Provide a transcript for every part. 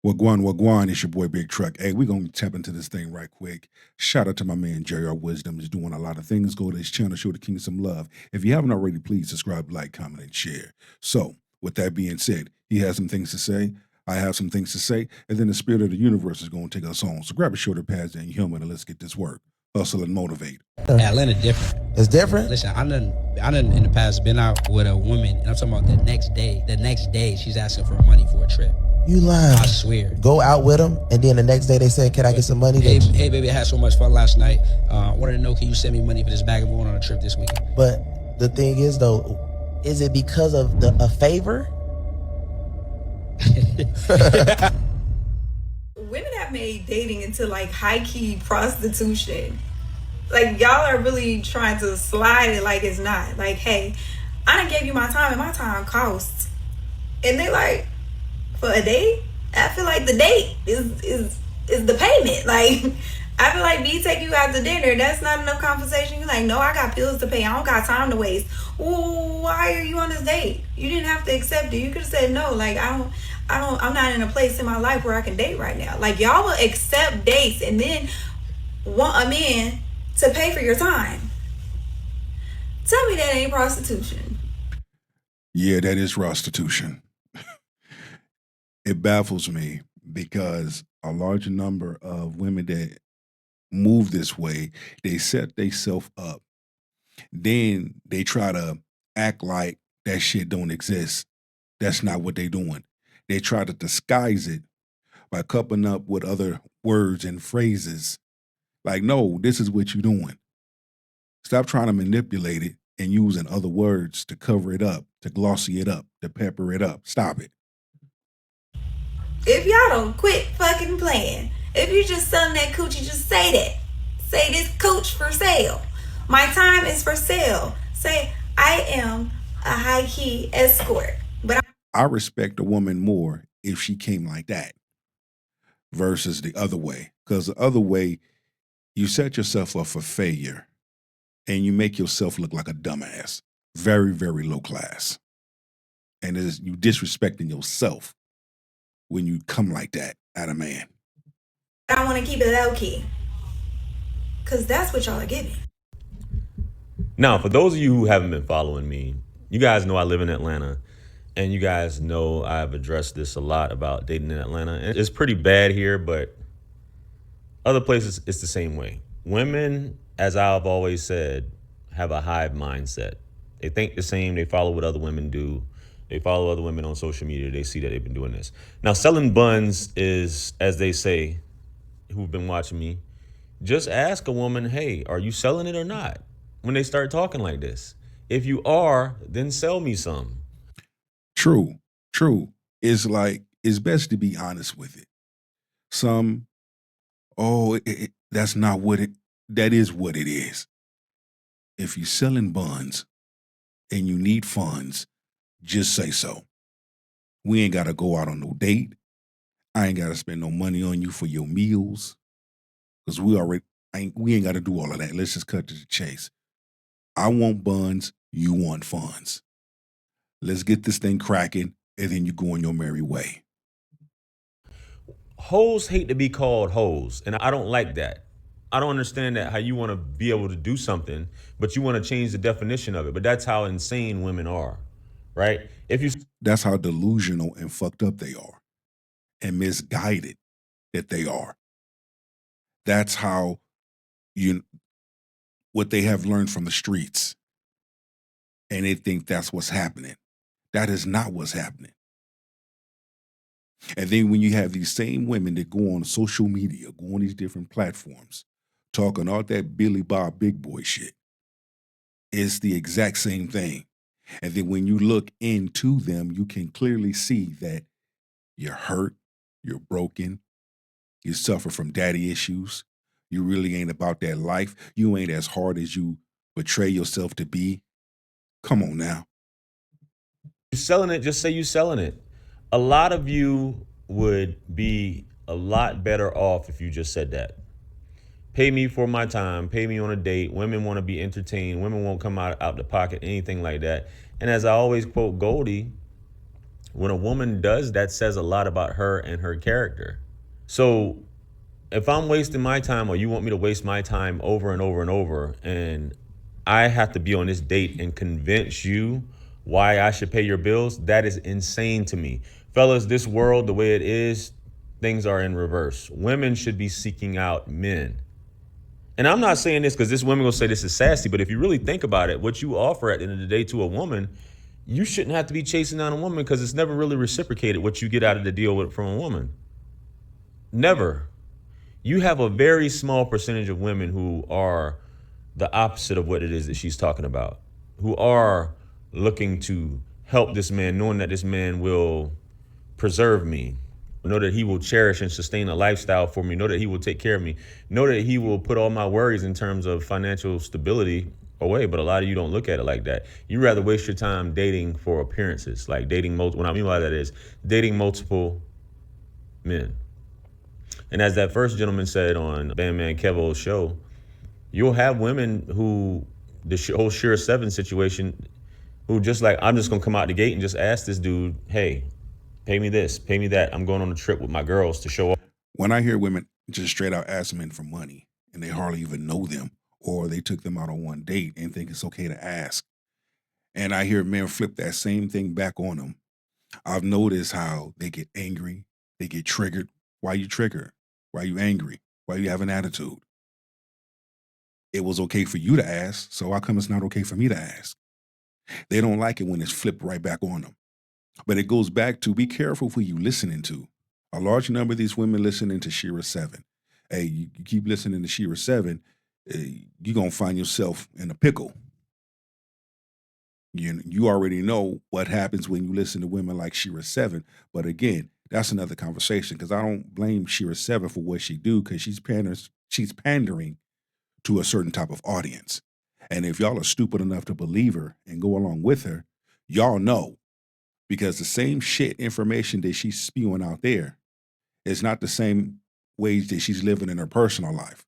Wagwan, it's your boy Big Truck. Hey, we're going to tap into this thing right quick. Shout out to my man J.R. Wisdom. He's doing a lot of things. Go to his channel, show the king some love. If you haven't already, please subscribe, like, comment, and share. So, with that being said, he has some things to say. I have some things to say. And then the spirit of the universe is going to take us on. So grab a shoulder pads and humor and let's get this work. Hustle and motivate. Atlanta different. It's different? Listen, I done in the past been out with a woman, and I'm talking about the next day, she's asking for money for a trip. You lying. I swear. Go out with them, and then the next day they say, can I get some money? Hey, baby, I had so much fun last night. Wanted to know, can you send me money for this bag? I'm going on a trip this weekend. But the thing is, though, is it because of a favor? Women have made dating into like high-key prostitution. Like, y'all are really trying to slide it like it's not. Like, hey, I done gave you my time and my time costs. And they like, for a date? I feel like the date is the payment. Like, I feel like me taking you out to dinner, that's not enough conversation. You're like, no, I got bills to pay. I don't got time to waste. Ooh, why are you on this date? You didn't have to accept it. You could have said no. Like, I'm not in a place in my life where I can date right now. Like, y'all will accept dates and then want a man to pay for your time. Tell me that ain't prostitution. Yeah, that is prostitution. It baffles me because a large number of women that move this way, they set themselves up. Then they try to act like that shit don't exist. That's not what they doing. They try to disguise it by coupling up with other words and phrases. Like, no, this is what you're doing. Stop trying to manipulate it and using other words to cover it up, to glossy it up, to pepper it up. Stop it. If y'all don't quit fucking playing, if you just selling that coochie, just say that. Say this cooch for sale. My time is for sale. Say I am a high-key escort. But I respect a woman more if she came like that versus the other way. Because the other way, you set yourself up for failure and you make yourself look like a dumbass. Very, very low class. And it is you disrespecting yourself when you come like that at a man. I want to keep it low-key. Because that's what y'all are giving. Now, for those of you who haven't been following me, you guys know I live in Atlanta. And you guys know I've addressed this a lot about dating in Atlanta. And it's pretty bad here, but other places, it's the same way. Women, as I've always said, have a hive mindset. They think the same. They follow what other women do. They follow other women on social media. They see that they've been doing this. Now, selling buns is, as they say, who've been watching me, just ask a woman, hey, are you selling it or not? When they start talking like this. If you are, then sell me some. True. It's like, it's best to be honest with it. Some, that's not what that is what it is. If you're selling buns and you need funds, just say so. We ain't got to go out on no date. I ain't got to spend no money on you for your meals. Because we ain't got to do all of that. Let's just cut to the chase. I want buns, you want funds. Let's get this thing cracking, and then you go on your merry way. Hoes hate to be called hoes, and I don't like that. I don't understand that, how you want to be able to do something, but you want to change the definition of it. But that's how insane women are, right? That's how delusional and fucked up they are, and misguided that they are. That's how what they have learned from the streets, and they think that's what's happening. That is not what's happening. And then when you have these same women that go on social media, go on these different platforms, talking all that Billy Bob big boy shit, it's the exact same thing. And then when you look into them, you can clearly see that you're hurt, you're broken, you suffer from daddy issues, you really ain't about that life, you ain't as hard as you portray yourself to be. Come on now. You're selling it, just say you're selling it. A lot of you would be a lot better off if you just said that. Pay me for my time, pay me on a date. Women want to be entertained. Women won't come out the pocket, anything like that. And as I always quote Goldie, When a woman does, that says a lot about her and her character. So if I'm wasting my time, or you want me to waste my time over and over and over, and I have to be on this date and convince you why I should pay your bills, that is insane to me. Fellas, this world, the way it is, things are in reverse. Women should be seeking out men. And I'm not saying this because this women will say this is sassy, but if you really think about it, what you offer at the end of the day to a woman, you shouldn't have to be chasing down a woman, because it's never really reciprocated what you get out of the deal with from a woman. Never. You have a very small percentage of women who are the opposite of what it is that she's talking about, who are looking to help this man, knowing that this man will preserve me, know that he will cherish and sustain a lifestyle for me, know that he will take care of me, know that he will put all my worries in terms of financial stability away. But a lot of you don't look at it like that. You rather waste your time dating for appearances, like dating multiple. What I mean by that is dating multiple men. And as that first gentleman said on Bandman Kevo's show, you'll have women who, the whole Shira 7 situation, who just like, I'm just going to come out the gate and just ask this dude, hey, pay me this, pay me that. I'm going on a trip with my girls to show up. When I hear women just straight out ask men for money and they hardly even know them, or they took them out on one date and think it's okay to ask, and I hear men flip that same thing back on them, I've noticed how they get angry, they get triggered. Why you triggered? Why you angry? Why you have an attitude? It was okay for you to ask, so how come it's not okay for me to ask? They don't like it when it's flipped right back on them. But it goes back to, be careful who you listening to. A large number of these women listening to Shira 7. Hey, you keep listening to Shira 7, you're going to find yourself in a pickle. You already know what happens when you listen to women like Shira 7. But again, that's another conversation, because I don't blame Shira 7 for what she do, because she's pandering to a certain type of audience. And if y'all are stupid enough to believe her and go along with her, y'all know, because the same shit information that she's spewing out there is not the same ways that she's living in her personal life.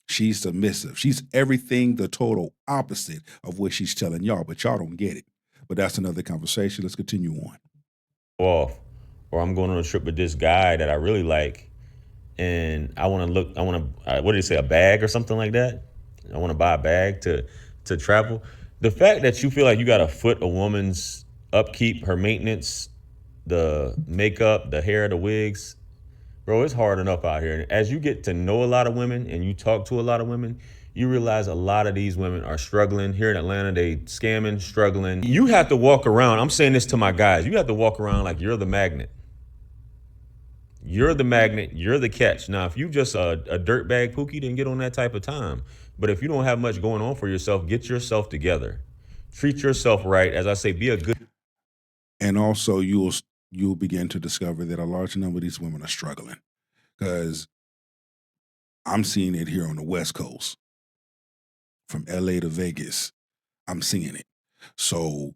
She's submissive. She's everything the total opposite of what she's telling y'all, but y'all don't get it. But that's another conversation. Let's continue on. Off, or I'm going on a trip with this guy that I really like, and I want to, what did he say, a bag or something like that? I want to buy a bag to travel. The fact that you feel like you got to foot a woman's upkeep, her maintenance, the makeup, the hair, the wigs, bro, it's hard enough out here. And as you get to know a lot of women and you talk to a lot of women, you realize a lot of these women are struggling. Here in Atlanta, they scamming, struggling. You have to walk around. I'm saying this to my guys. You have to walk around like you're the magnet. You're the magnet. You're the catch. Now, if you just a dirtbag pookie, then get on that type of time. But if you don't have much going on for yourself, get yourself together. Treat yourself right. As I say, be a good. And also, you'll begin to discover that a large number of these women are struggling, because I'm seeing it here on the West Coast, from LA to Vegas. I'm seeing it. So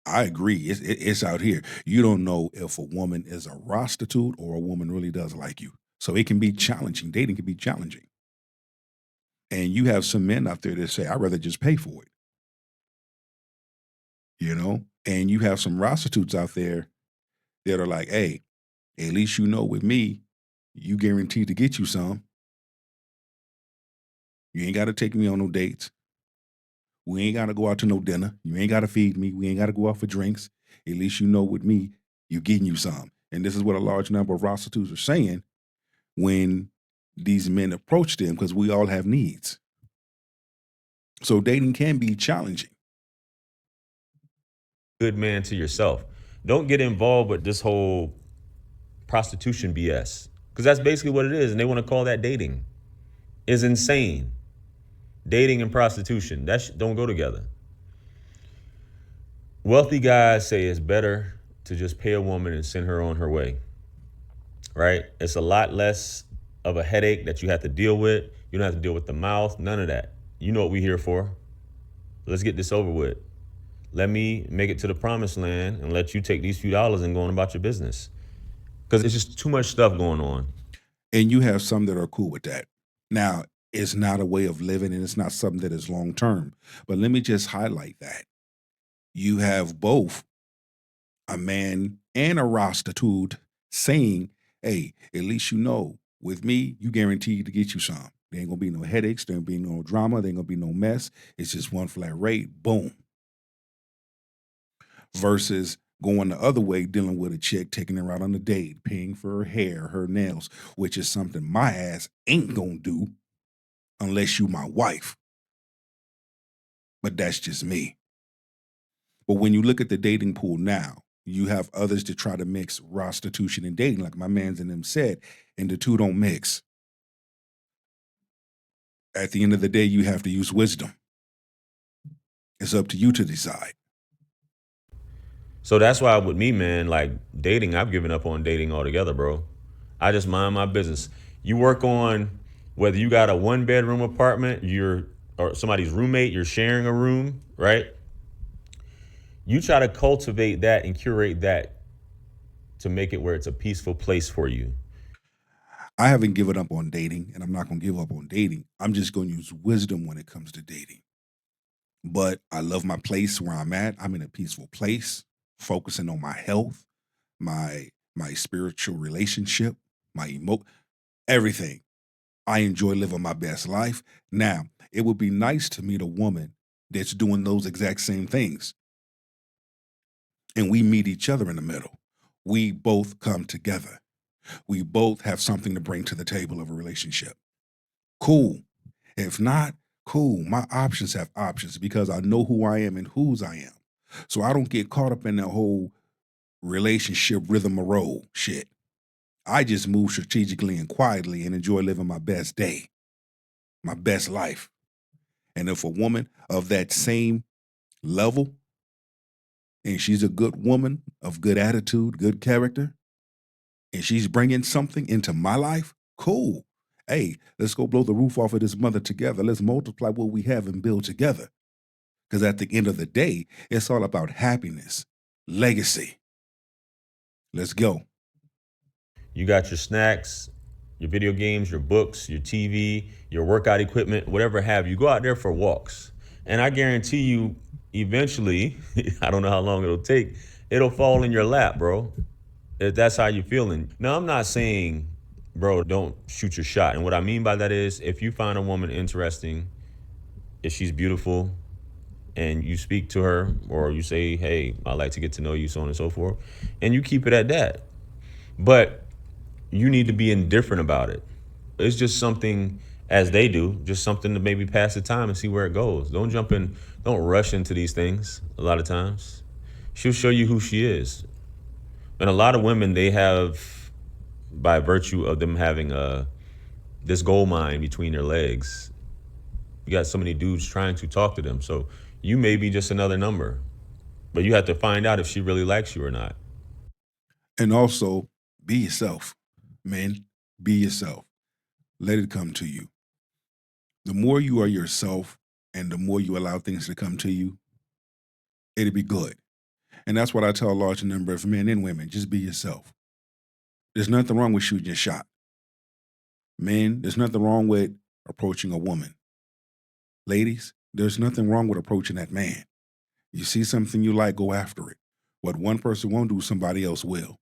I agree. It's out here. You don't know if a woman is a prostitute or a woman really does like you. So it can be challenging. Dating can be challenging. And you have some men out there that say, I'd rather just pay for it. And you have some prostitutes out there that are like, hey, at least with me, you guaranteed to get you some. You ain't got to take me on no dates. We ain't got to go out to no dinner. You ain't got to feed me. We ain't got to go out for drinks. At least with me, you getting you some. And this is what a large number of prostitutes are saying when these men approach them, because we all have needs. So dating can be challenging. Good man to yourself. Don't get involved with this whole prostitution BS, because that's basically what it is. And they want to call that dating. It's insane. Dating and prostitution, that don't go together. Wealthy guys say it's better to just pay a woman and send her on her way, right? It's a lot less of a headache that you have to deal with. You don't have to deal with the mouth, none of that. You know what we're here for. Let's get this over with. Let me make it to the promised land and let you take these few dollars and go on about your business. Because it's just too much stuff going on. And you have some that are cool with that. Now, it's not a way of living, and it's not something that is long term. But let me just highlight that. You have both a man and a prostitute saying, hey, at least you know, with me, you guaranteed to get you some. There ain't gonna be no headaches, there ain't gonna be no drama, there ain't gonna be no mess. It's just one flat rate, boom. Versus going the other way, dealing with a chick, taking her out on a date, paying for her hair, her nails, which is something my ass ain't gonna do unless you my wife. But that's just me. But when you look at the dating pool now, you have others to try to mix prostitution and dating, like my mans and them said, and the two don't mix. At the end of the day, you have to use wisdom. It's up to you to decide. So that's why with me, man, like dating, I've given up on dating altogether, bro. I just mind my business. You work on whether you got a 1-bedroom apartment, or somebody's roommate, you're sharing a room, right? You try to cultivate that and curate that to make it where it's a peaceful place for you. I haven't given up on dating, and I'm not going to give up on dating. I'm just going to use wisdom when it comes to dating. But I love my place where I'm at. I'm in a peaceful place, focusing on my health, my spiritual relationship, my everything. I enjoy living my best life. Now, it would be nice to meet a woman that's doing those exact same things. And we meet each other in the middle. We both come together. We both have something to bring to the table of a relationship. Cool. If not, cool. My options have options because I know who I am and whose I am. So I don't get caught up in that whole relationship rhythm of roll shit. I just move strategically and quietly and enjoy living my best day, my best life. And if a woman of that same level, and she's a good woman of good attitude, good character, and she's bringing something into my life, cool. Hey, let's go blow the roof off of this mother together. Let's multiply what we have and build together. Because at the end of the day, it's all about happiness, legacy. Let's go. You got your snacks, your video games, your books, your TV, your workout equipment, whatever have you. Go out there for walks. And I guarantee you, eventually, I don't know how long it'll take, it'll fall in your lap, bro. If that's how you're feeling. Now, I'm not saying, bro, don't shoot your shot. And what I mean by that is if you find a woman interesting, if she's beautiful, and you speak to her or you say, hey, I'd like to get to know you, so on and so forth, and you keep it at that. But you need to be indifferent about it. It's just something, as they do, just something to maybe pass the time and see where it goes. Don't rush into these things a lot of times. She'll show you who she is. And a lot of women, they have, by virtue of them having this gold mine between their legs, you got so many dudes trying to talk to them. So you may be just another number, but you have to find out if she really likes you or not. And also, be yourself. Men, be yourself. Let it come to you. The more you are yourself and the more you allow things to come to you, it'll be good. And that's what I tell a large number of men and women. Just be yourself. There's nothing wrong with shooting your shot. Men, there's nothing wrong with approaching a woman. Ladies, there's nothing wrong with approaching that man. You see something you like, go after it. What one person won't do, somebody else will.